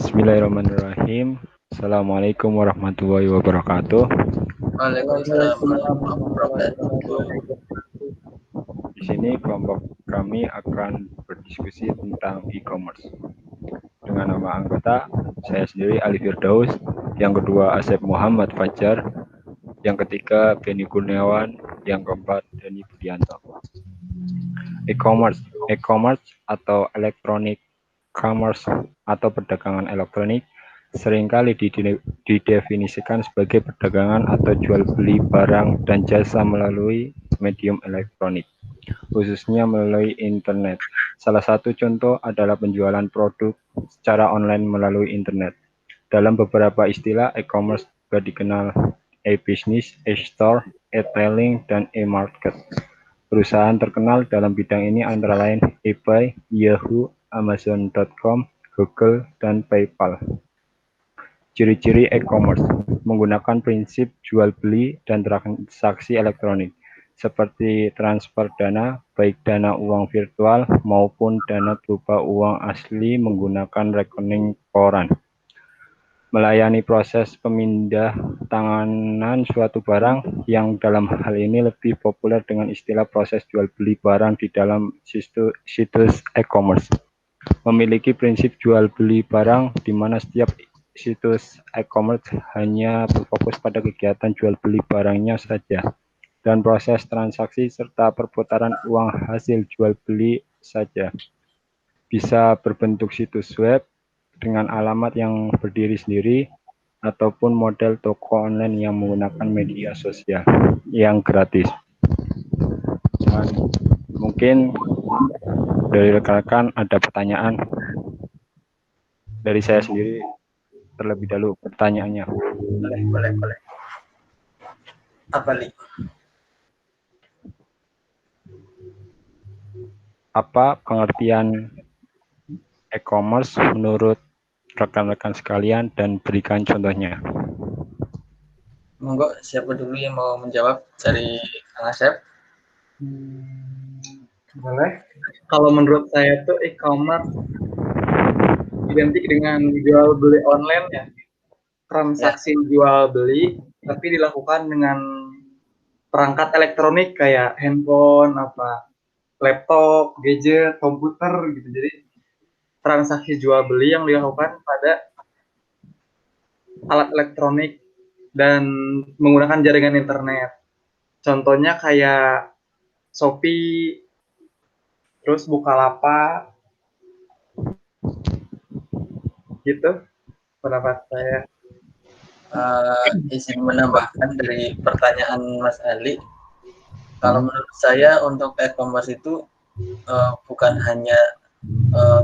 Bismillahirrahmanirrahim. Assalamualaikum warahmatullahi wabarakatuh. Waalaikumsalam warahmatullahi wabarakatuh. Di sini kelompok kami akan berdiskusi tentang e-commerce. Dengan nama anggota, saya sendiri Ali Firdaus, yang kedua Asep Muhammad Fajar, yang ketiga Beni Kurniawan, yang keempat Dani Budianto. E-commerce atau electronic commerce atau perdagangan elektronik seringkali didefinisikan sebagai perdagangan atau jual beli barang dan jasa melalui medium elektronik, khususnya melalui internet. Salah satu contoh adalah penjualan produk secara online melalui internet. Dalam beberapa istilah, e-commerce juga dikenal e-business, e-store, e-tailing, dan e-market. Perusahaan terkenal dalam bidang ini antara lain eBay, Yahoo, Amazon.com, Google, dan PayPal. Ciri-ciri e-commerce menggunakan prinsip jual beli dan transaksi elektronik, seperti transfer dana, baik dana uang virtual maupun dana berupa uang asli menggunakan rekening koran. Melayani proses pemindah tanganan suatu barang yang dalam hal ini lebih populer dengan istilah proses jual beli barang di dalam situs e-commerce. Memiliki prinsip jual beli barang di mana setiap situs e-commerce hanya berfokus pada kegiatan jual beli barangnya saja dan proses transaksi serta perputaran uang hasil jual beli saja. Bisa berbentuk situs web dengan alamat yang berdiri sendiri ataupun model toko online yang menggunakan media sosial yang gratis. Dan mungkin dari rekan-rekan ada pertanyaan. Dari saya sendiri terlebih dahulu pertanyaannya. Boleh. Apa, Li? Apa pengertian e-commerce menurut rekan-rekan sekalian dan berikan contohnya? Monggo, siapa dulu yang mau menjawab dari Kang Asep? Boleh. Kalau menurut saya tuh e-commerce identik dengan jual beli online ya. Transaksi jual beli tapi dilakukan dengan perangkat elektronik kayak handphone, laptop, gadget, komputer gitu. Jadi transaksi jual beli yang dilakukan pada alat elektronik dan menggunakan jaringan internet. Contohnya kayak Shopee, terus Bukalapak, gitu pendapat saya. Izin menambahkan dari pertanyaan Mas Ali. Kalau menurut saya untuk e-commerce itu bukan hanya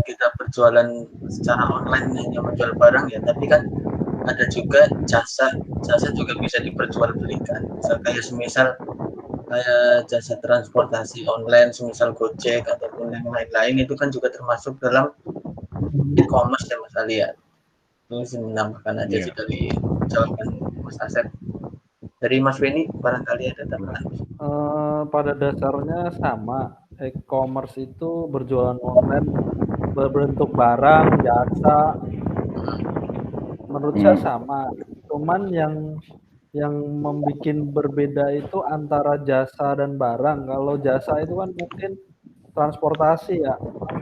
kita berjualan secara online hanya menjual barang ya, tapi kan ada juga jasa juga bisa diperjualbelikan. Semisal kayak jasa transportasi online, semisal Gojek ataupun yang lain-lain, itu kan juga termasuk dalam e-commerce ya Mas Ali ya. Ini menambahkan aja sih dari jawaban Mas Asep. Dari Mas Beni barangkali ada tambahan. Pada dasarnya sama. E-commerce itu berjualan online berbentuk barang, jasa. Menurut saya sama. Cuman yang membuat berbeda itu antara jasa dan barang. Kalau jasa itu kan mungkin transportasi ya,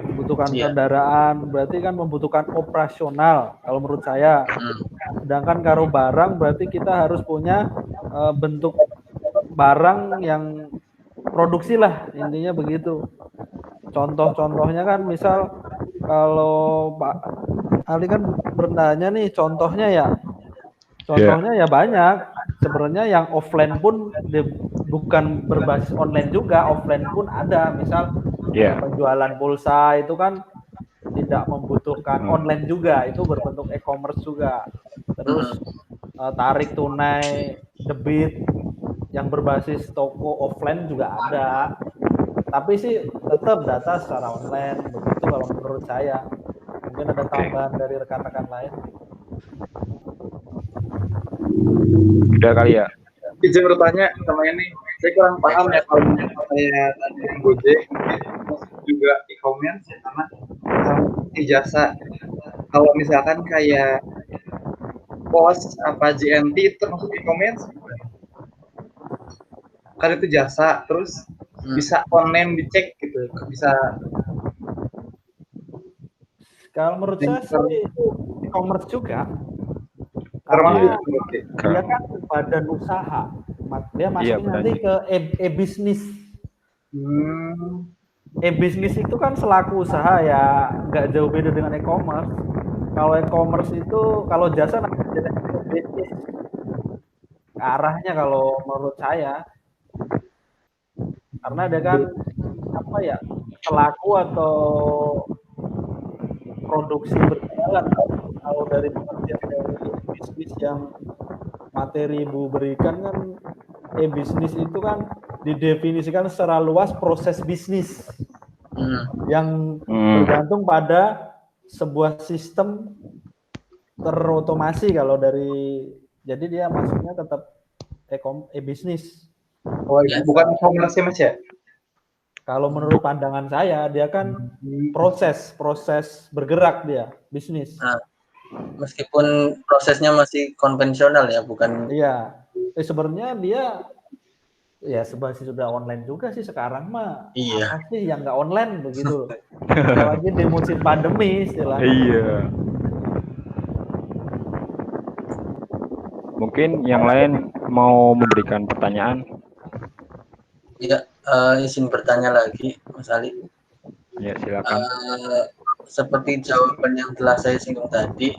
membutuhkan kendaraan, berarti kan membutuhkan operasional kalau menurut saya. Sedangkan kalau barang berarti kita harus punya bentuk barang yang produksi lah, intinya begitu. Contoh-contohnya kan misal kalau Pak Ali kan bertanya nih contohnya ya banyak. Sebenarnya yang offline pun bukan berbasis online juga, offline pun ada. Misal penjualan pulsa itu kan tidak membutuhkan online juga, itu berbentuk e-commerce juga. Terus tarik tunai, debit yang berbasis toko offline juga ada. Tapi sih tetap data secara online, begitu kalau menurut saya. Mungkin ada tambahan dari rekan-rekan lain. Udah kali ya. Izin bertanya sama ini, saya kurang paham ya kalau saya tadi yang Gojek juga e-commerce ya, karena jasa Kalau misalkan kayak POS apa JNT itu termasuk e-commerce, kan itu jasa, terus bisa online dicek gitu, bisa. Kalau menurut saya sih e-commerce juga, Karena karena dia kan badan usaha, dia masuknya nanti ke e-bisnis. E-bisnis itu kan selaku usaha ya nggak jauh beda dengan e-commerce. Kalau e-commerce itu, kalau jasa nanti bisnis arahnya kalau menurut saya, karena dia kan apa ya, pelaku atau produksi berjalan. Kalau dari pengertian dari bisnis yang materi Ibu berikan kan, e-bisnis itu kan didefinisikan secara luas proses bisnis yang bergantung pada sebuah sistem terotomasi. Kalau dari, jadi dia masuknya tetap e-bisnis. Oh, bukan e-commerce ya Mas ya? Kalau menurut pandangan saya, dia kan proses bergerak, dia bisnis. Nah, meskipun prosesnya masih konvensional ya, bukan? Iya, sebenarnya dia ya sudah online juga sih sekarang mah. Iya. Apa sih yang nggak online begitu? Apalagi di musim pandemi istilahnya. Iya. Mungkin yang lain mau memberikan pertanyaan? Ya, izin bertanya lagi, Mas Ali. Ya, silakan. Seperti jawaban yang telah saya singgung tadi,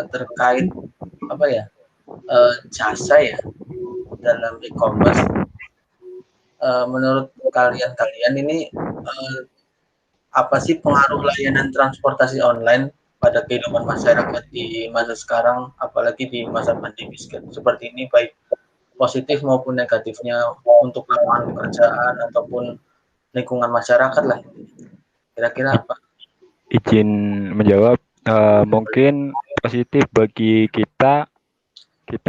terkait apa ya, jasa ya dalam e-commerce. Menurut kalian ini apa sih pengaruh layanan transportasi online pada kehidupan masyarakat di masa sekarang, apalagi di masa pandemi seperti ini, baik positif maupun negatifnya untuk lapangan pekerjaan ataupun lingkungan masyarakat lah. Kira-kira apa? Izin menjawab, mungkin positif bagi kita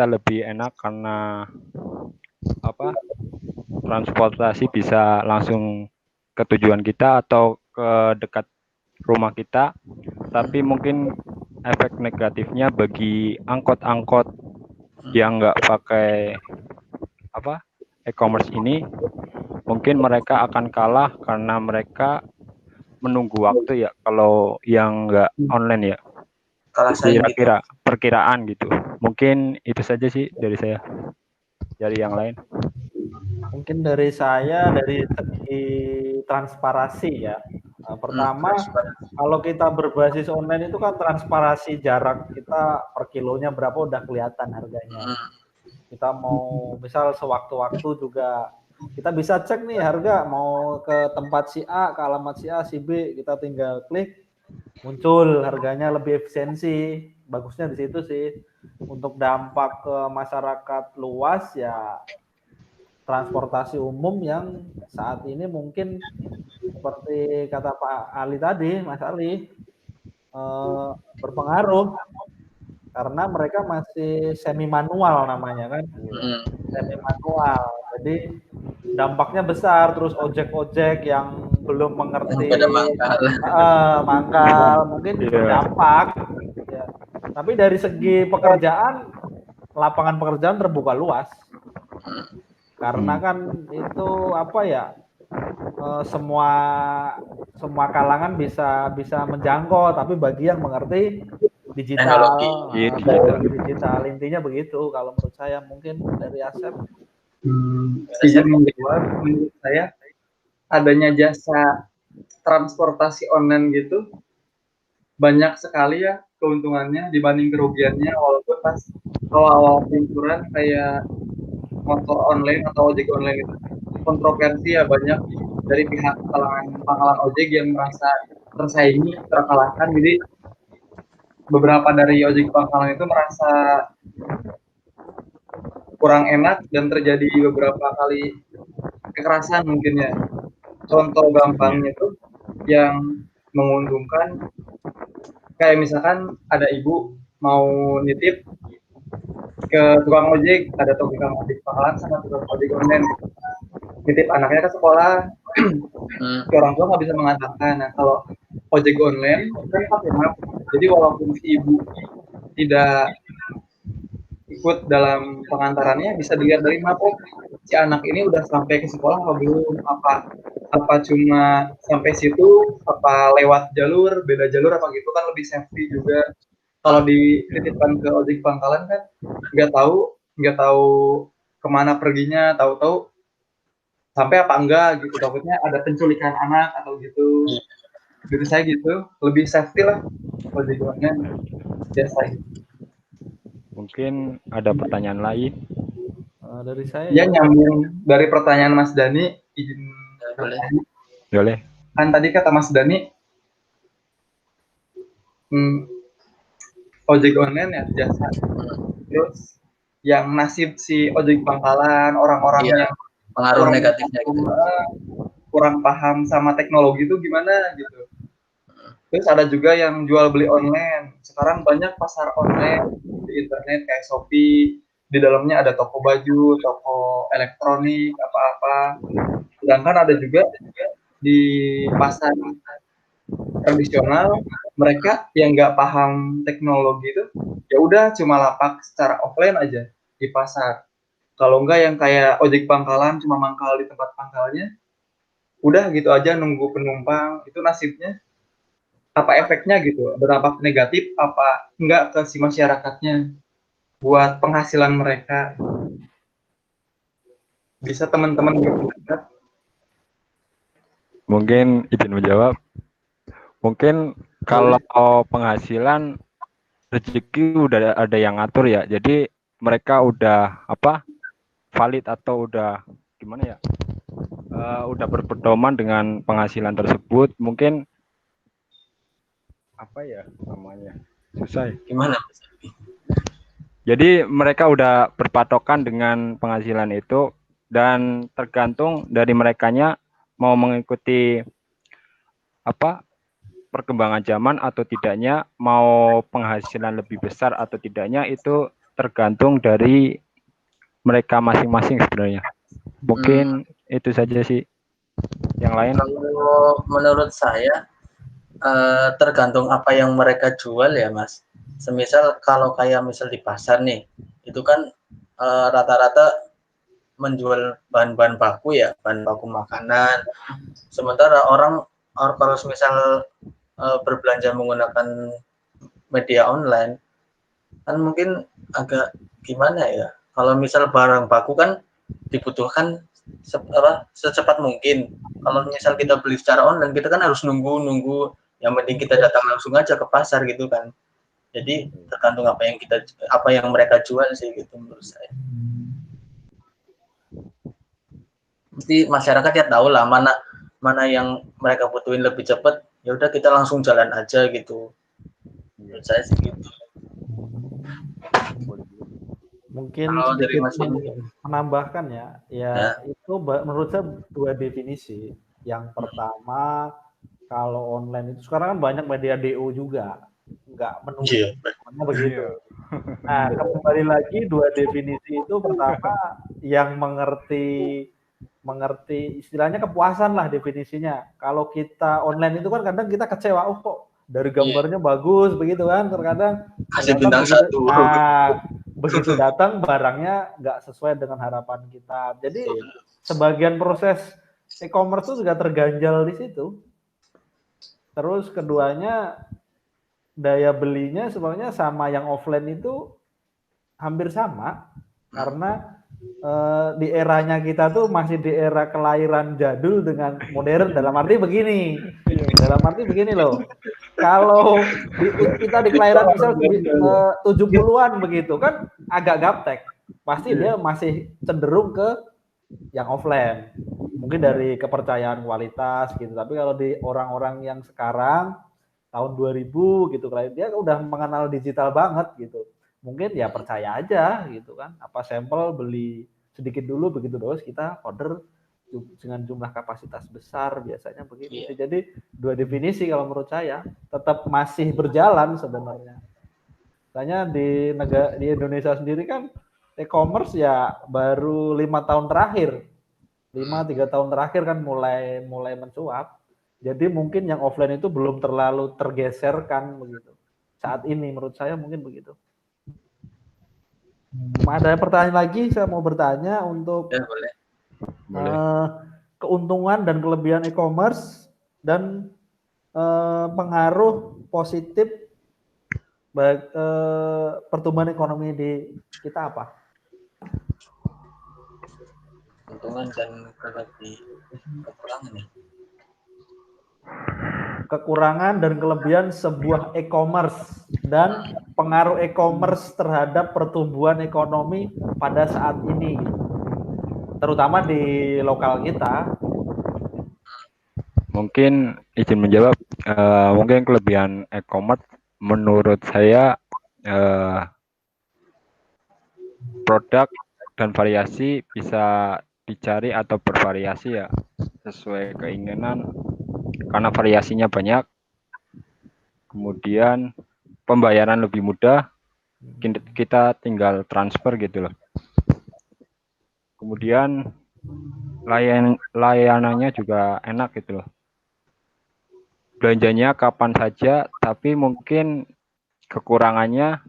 lebih enak karena apa, transportasi bisa langsung ke tujuan kita atau ke dekat rumah kita. Tapi mungkin efek negatifnya bagi angkot-angkot yang nggak pakai apa, e-commerce ini, mungkin mereka akan kalah karena mereka menunggu waktu ya, kalau yang nggak online ya. Kira-kira perkiraan gitu. Mungkin itu saja sih dari saya. Dari yang lain? Mungkin dari saya, dari segi transparansi ya. Pertama, kalau kita berbasis online itu kan transparansi jarak kita per kilonya berapa udah kelihatan harganya. Kita mau misal sewaktu-waktu juga kita bisa cek nih harga, mau ke tempat si A, ke alamat si A, si B, kita tinggal klik, muncul harganya, lebih efisiensi. Bagusnya di situ sih. Untuk dampak ke masyarakat luas ya, transportasi umum yang saat ini mungkin seperti kata Pak Ali tadi, Mas Ali, berpengaruh karena mereka masih semi manual namanya kan, semi manual. Jadi dampaknya besar. Terus ojek-ojek yang belum mengerti mangkal mungkin berdampak. Ya. Tapi dari segi pekerjaan, lapangan pekerjaan terbuka luas. Karena kan itu apa ya, semua kalangan bisa menjangkau, tapi bagi yang mengerti digital, digital intinya begitu. Kalau menurut saya, mungkin dari Asep. Izin menjawab, menurut saya adanya jasa transportasi online gitu banyak sekali ya keuntungannya dibanding kerugiannya, walaupun pas awal-awal peluncuran kayak motor online atau ojek online itu kontroversi ya, banyak dari pihak kalangan pangkalan ojek yang merasa tersaingi, terkalahkan. Jadi beberapa dari ojek pangkalan itu merasa kurang enak dan terjadi beberapa kali kekerasan mungkin ya. Contoh gampangnya itu yang menguntungkan, kayak misalkan ada ibu mau nitip ke tukang ojek, ada tukang ojek pangkalan sama tukang ojek online, nitip anaknya ke sekolah, orang tua nggak bisa mengantarkan. Nah, kalau ojek online kan pakai map. Jadi walaupun si ibu tidak ikut dalam pengantarannya, bisa dilihat dari map, oh si anak ini udah sampai ke sekolah apa belum, apa cuma sampai situ, apa lewat jalur, beda jalur apa gitu, kan lebih safety juga. Kalau dititipkan ke ojek pangkalan kan nggak tahu kemana perginya, tahu-tahu sampai apa enggak gitu, takutnya ada penculikan anak atau gitu. Jadi saya gitu lebih safety lah ojek online biasa gitu. Mungkin ada pertanyaan lain. Dari saya Ya nyambung dari pertanyaan Mas Dani, izin bertanya. Boleh. Kan tadi kata Mas Dani ojek online ya jasa. Terus yang nasib si ojek pangkalan, orang-orang yang pengaruh negatifnya gitu. Kurang paham sama teknologi itu gimana gitu. Terus ada juga yang jual beli online. Sekarang banyak pasar online di internet kayak Shopee. Di dalamnya ada toko baju, toko elektronik, apa-apa. Sedangkan ada juga di pasar tradisional, mereka yang nggak paham teknologi itu, ya udah cuma lapak secara offline aja di pasar. Kalau enggak yang kayak ojek pangkalan cuma mangkal di tempat pangkalnya, udah gitu aja nunggu penumpang. Itu nasibnya apa efeknya gitu, berdampak negatif apa enggak ke si masyarakatnya buat penghasilan mereka. Bisa teman-teman berpendapat? Mungkin izin menjawab. Mungkin kalau penghasilan rezeki udah ada yang ngatur ya. Jadi mereka udah valid atau udah gimana ya? Udah berpedoman dengan penghasilan tersebut. Mungkin apa ya namanya? Susah ya. Gimana? Jadi mereka udah berpatokan dengan penghasilan itu dan tergantung dari merekanya mau mengikuti perkembangan zaman atau tidaknya, mau penghasilan lebih besar atau tidaknya, itu tergantung dari mereka masing-masing sebenarnya. Mungkin itu saja sih. Yang lain? Kalau menurut saya tergantung apa yang mereka jual ya Mas. Semisal kalau kayak misal di pasar nih, itu kan rata-rata menjual bahan-bahan baku ya, bahan baku makanan. Sementara orang kalau misal berbelanja menggunakan media online, kan mungkin agak gimana ya. Kalau misal barang baku kan dibutuhkan secepat mungkin. Kalau misal kita beli secara online, kita kan harus nunggu. Yang penting kita datang langsung aja ke pasar gitu kan. Jadi tergantung apa yang mereka jual sih gitu menurut saya. Mesti masyarakat ya tahu lah mana yang mereka butuhin lebih cepat. Ya udah kita langsung jalan aja gitu. Menurut saya sih gitu. Mungkin kalau sedikit dari menambahkan ya itu menurut saya dua definisi. Yang pertama, kalau online itu sekarang kan banyak media DO juga, nggak menunggu, begitu. Nah, kembali lagi dua definisi itu, pertama yang mengerti istilahnya kepuasan lah definisinya. Kalau kita online itu kan kadang kita kecewa, oh kok dari gambarnya bagus begitu kan, terkadang kasih bintang satu. Begitu datang barangnya nggak sesuai dengan harapan kita. Jadi sebagian proses e-commerce itu juga terganjal di situ. Terus keduanya, daya belinya sebenarnya sama yang offline itu hampir sama, karena di eranya kita tuh masih di era kelahiran jadul dengan modern. Dalam arti begini loh, kalau kita di kelahiran misal 70-an begitu kan agak gaptek, pasti dia masih cenderung ke yang offline, mungkin dari kepercayaan kualitas gitu. Tapi kalau di orang-orang yang sekarang tahun 2000 gitu, dia udah mengenal digital banget gitu, mungkin ya percaya aja gitu kan, apa sampel beli sedikit dulu, begitu terus kita order dengan jumlah kapasitas besar, biasanya begitu. Jadi dua definisi kalau menurut saya tetap masih berjalan sebenarnya. Misalnya di Indonesia sendiri kan e-commerce ya baru 3 tahun terakhir kan mulai mencuat. Jadi mungkin yang offline itu belum terlalu tergeserkan begitu. Saat ini menurut saya mungkin begitu. Ada pertanyaan lagi, saya mau bertanya untuk Ya, boleh. keuntungan dan kelebihan e-commerce dan pengaruh positif bagi pertumbuhan ekonomi di kita apa? Keuntungan dan kekurangan ya. Kekurangan dan kelebihan sebuah e-commerce dan pengaruh e-commerce terhadap pertumbuhan ekonomi pada saat ini, terutama di lokal kita. Mungkin izin menjawab, mungkin kelebihan e-commerce menurut saya produk dan variasi bisa dicari atau bervariasi ya sesuai keinginan karena variasinya banyak. Kemudian pembayaran lebih mudah, kita tinggal transfer gitu loh. Kemudian layanannya juga enak gitu loh. Belanjanya kapan saja, tapi mungkin kekurangannya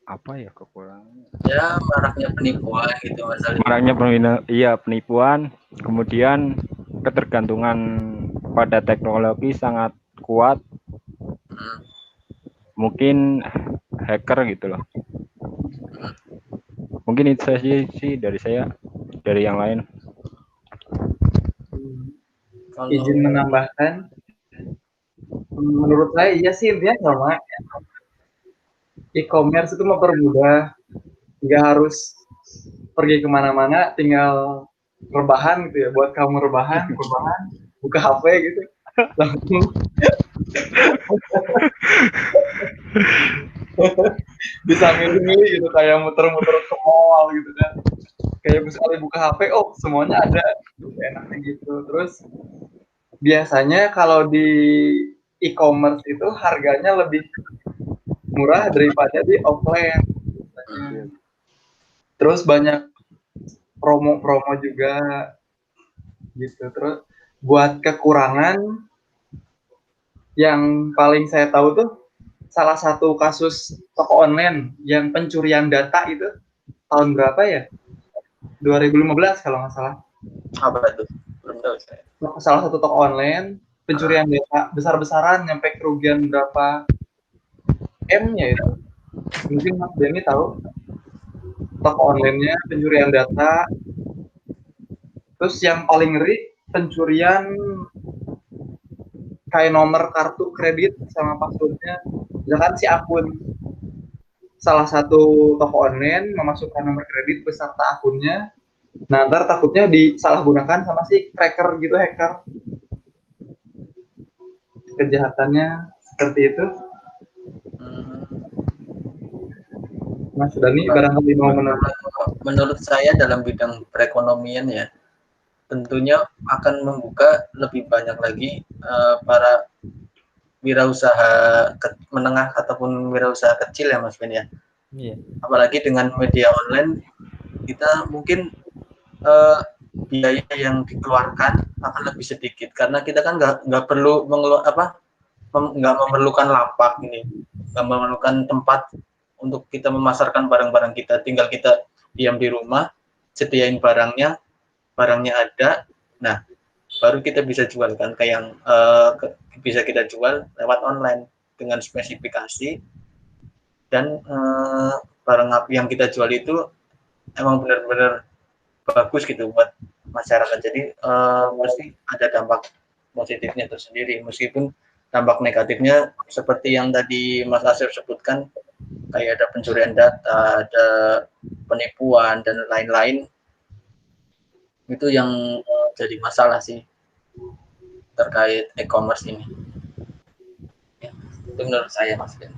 apa ya kekurangannya? Ya, maraknya penipuan gitu Mas Ali. Maraknya penipuan, kemudian ketergantungan pada teknologi sangat kuat. Mungkin hacker gitu loh. Mungkin itu sih dari saya, dari yang lain. Izin menambahkan, menurut saya iya sih intinya sama. E-commerce itu mempermudah, nggak harus pergi kemana-mana, tinggal rebahan gitu ya. Buat kamu rebahan, buka HP gitu, langsung bisa milih-milih gitu, kayak muter-muter ke mall gitu kan. Kayak misalnya buka HP, oh semuanya ada, enaknya gitu. Terus biasanya kalau di e-commerce itu harganya lebih murah daripada di offline. Terus banyak promo-promo juga gitu. Terus buat kekurangan yang paling saya tahu tuh salah satu kasus toko online yang pencurian data itu tahun berapa ya? 2015 kalau nggak salah. Apa itu? Belum tahu saya. Salah satu toko online pencurian data besar-besaran nyampe kerugian berapa M-nya itu. Mungkin Mas Denny tahu toko online-nya pencurian data. Terus yang paling ngeri pencurian kayak nomor kartu kredit sama passwordnya. Misalkan si akun salah satu toko online memasukkan nomor kredit beserta akunnya. Nah, ntar takutnya disalahgunakan sama si cracker gitu, hacker. Kejahatannya seperti itu. Mas Dani barangkali mau menurut saya dalam bidang perekonomian ya, tentunya akan membuka lebih banyak lagi para wirausaha menengah ataupun wirausaha kecil ya Mas Ben ya. Iya. Apalagi dengan media online kita mungkin biaya yang dikeluarkan akan lebih sedikit karena kita kan nggak perlu nggak memerlukan lapak ini, nggak memerlukan tempat untuk kita memasarkan barang-barang kita, tinggal kita diam di rumah, sediain barangnya ada, nah baru kita bisa jualkan kayak yang bisa kita jual lewat online dengan spesifikasi dan barang yang kita jual itu emang benar-benar bagus gitu buat masyarakat. Jadi pasti ada dampak positifnya tersendiri, meskipun dampak negatifnya seperti yang tadi Mas Asif sebutkan, kayak ada pencurian data, ada penipuan dan lain-lain. Itu yang jadi masalah sih terkait e-commerce ini. Ya, itu menurut saya Mas Ben.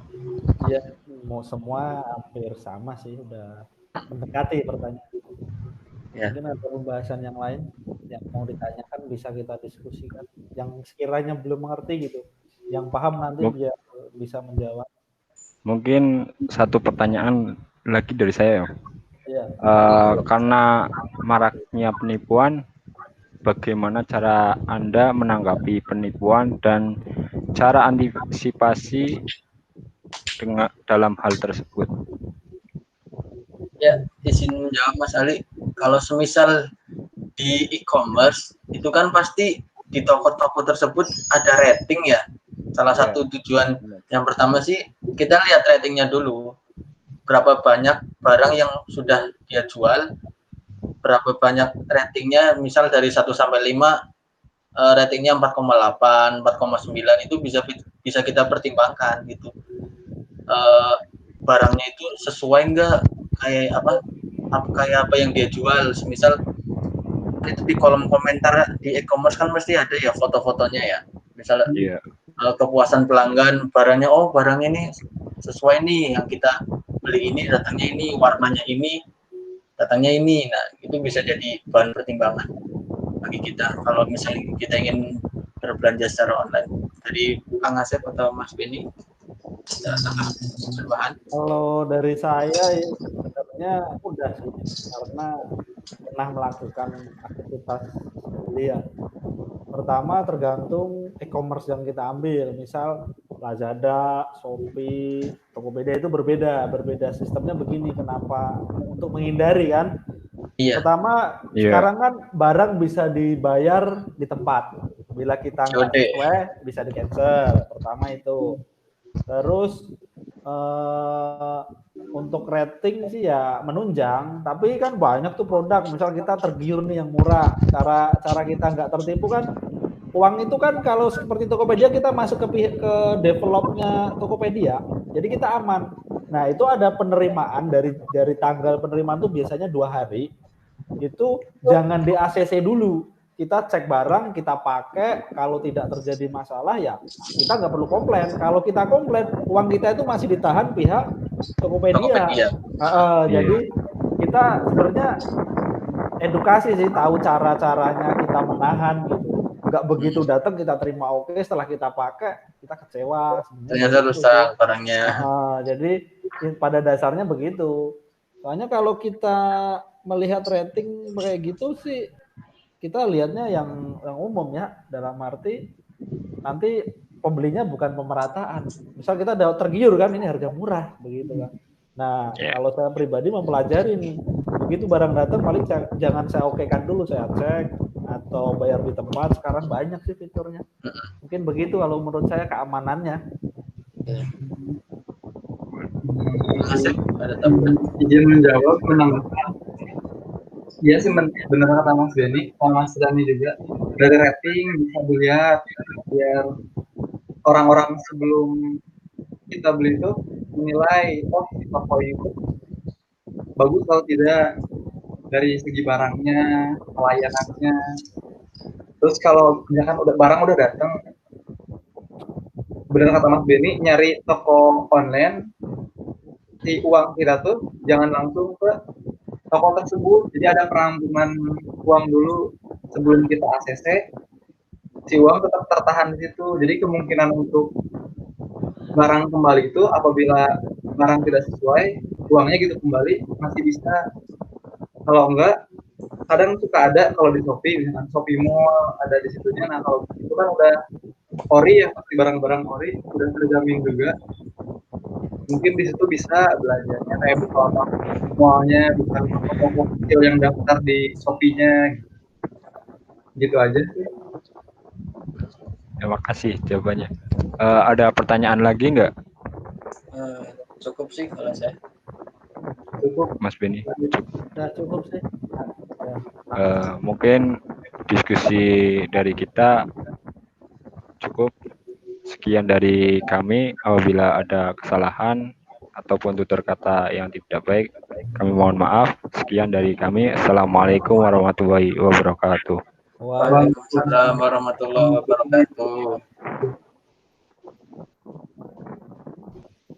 Ya, mau semua hampir sama sih, udah mendekati pertanyaan. Ya. Mungkin ada pembahasan yang lain yang mau ditanyakan bisa kita diskusikan. Yang sekiranya belum mengerti gitu, yang paham nanti dia bisa menjawab. Mungkin satu pertanyaan lagi dari saya. Ya. Karena maraknya penipuan, bagaimana cara Anda menanggapi penipuan dan cara antisipasi dalam hal tersebut? Ya, izin menjawab Mas Ali. Kalau semisal di e-commerce itu kan pasti di toko-toko tersebut ada rating ya. Salah satu tujuan yang pertama sih kita lihat ratingnya dulu. Berapa banyak barang yang sudah dia jual, berapa banyak ratingnya, misal dari 1 sampai 5 ratingnya 4,8, 4,9 itu bisa kita pertimbangkan gitu. Barangnya itu sesuai enggak kayak apa yang dia jual. Semisal itu di kolom komentar di e-commerce kan mesti ada ya foto-fotonya ya. Misalnya kepuasan pelanggan barangnya, oh barang ini sesuai nih yang kita beli, ini datangnya ini, warnanya ini, datangnya ini. Nah, itu bisa jadi bahan pertimbangan bagi kita kalau misalnya kita ingin berbelanja secara online. Jadi Kang Asep atau Mas Beni bahan. Kalau dari saya sebenarnya udah sih, karena pernah melakukan aktivitas beli ya. Pertama tergantung e-commerce yang kita ambil, misal Lazada, Shopee, Tokopedia itu berbeda sistemnya begini. Kenapa? Untuk menghindari kan. Iya. Pertama sekarang kan barang bisa dibayar di tempat. Bila kita nggak sesuai bisa di cancel. Pertama itu. Terus untuk rating sih ya menunjang, tapi kan banyak tuh produk, misal kita tergiur nih yang murah, cara kita nggak tertipu kan, uang itu kan kalau seperti Tokopedia kita masuk ke developnya Tokopedia, jadi kita aman. Nah itu ada penerimaan dari tanggal penerimaan tuh biasanya 2 hari, itu jangan di ACC dulu. Kita cek barang, kita pakai, kalau tidak terjadi masalah ya kita nggak perlu komplain. Kalau kita komplain, uang kita itu masih ditahan pihak Tokopedia. Jadi kita sebenarnya edukasi sih, tahu cara-caranya kita menahan gitu. Nggak begitu datang kita terima oke, setelah kita pakai kita kecewa. Ternyata rusak barangnya. Jadi pada dasarnya begitu. Soalnya kalau kita melihat rating kayak gitu sih, kita lihatnya yang umum ya, dalam arti nanti pembelinya bukan pemerataan. Misal kita udah tergiur kan, ini harga murah begitu kan. Nah, kalau saya pribadi mempelajari nih, begitu barang datang paling jangan saya okekan dulu, saya cek atau bayar di tempat. Sekarang banyak sih fiturnya. Mungkin begitu kalau menurut saya keamanannya. Ada tambahan izin menjawab menambahkan. Iya sih benar kata Mas Beni, Mas Dani juga. Dari rating bisa dilihat biar orang-orang sebelum kita beli itu menilai, oh di toko itu bagus atau tidak dari segi barangnya, pelayanannya. Terus kalau misalkan barang udah datang, benar kata Mas Beni, nyari toko online, si uang kita tuh jangan langsung ke toko tersebut, jadi ada penampungan uang dulu sebelum kita ACC. Si uang tetap tertahan di situ, jadi kemungkinan untuk barang kembali itu apabila barang tidak sesuai, uangnya gitu kembali masih bisa. Kalau enggak, kadang suka ada kalau di Shopee, misalkan Shopee Mall ada di situnya. Nah kalau itu kan udah ori ya, pasti barang-barang ori udah terjamin juga. Mungkin di situ bisa belajarnya kayak buka semuanya, bukan toko kecil yang daftar di Shopee-nya gitu aja sih. Terima kasih jawabannya. Ada pertanyaan lagi nggak? Cukup sih kalau saya. Cukup. Mas Beni. Cukup sih. Mungkin diskusi dari kita cukup. Sekian dari kami. Apabila ada kesalahan ataupun tutur kata yang tidak baik, kami mohon maaf. Sekian dari kami. Assalamualaikum warahmatullahi wabarakatuh. Waalaikumsalam warahmatullahi wabarakatuh.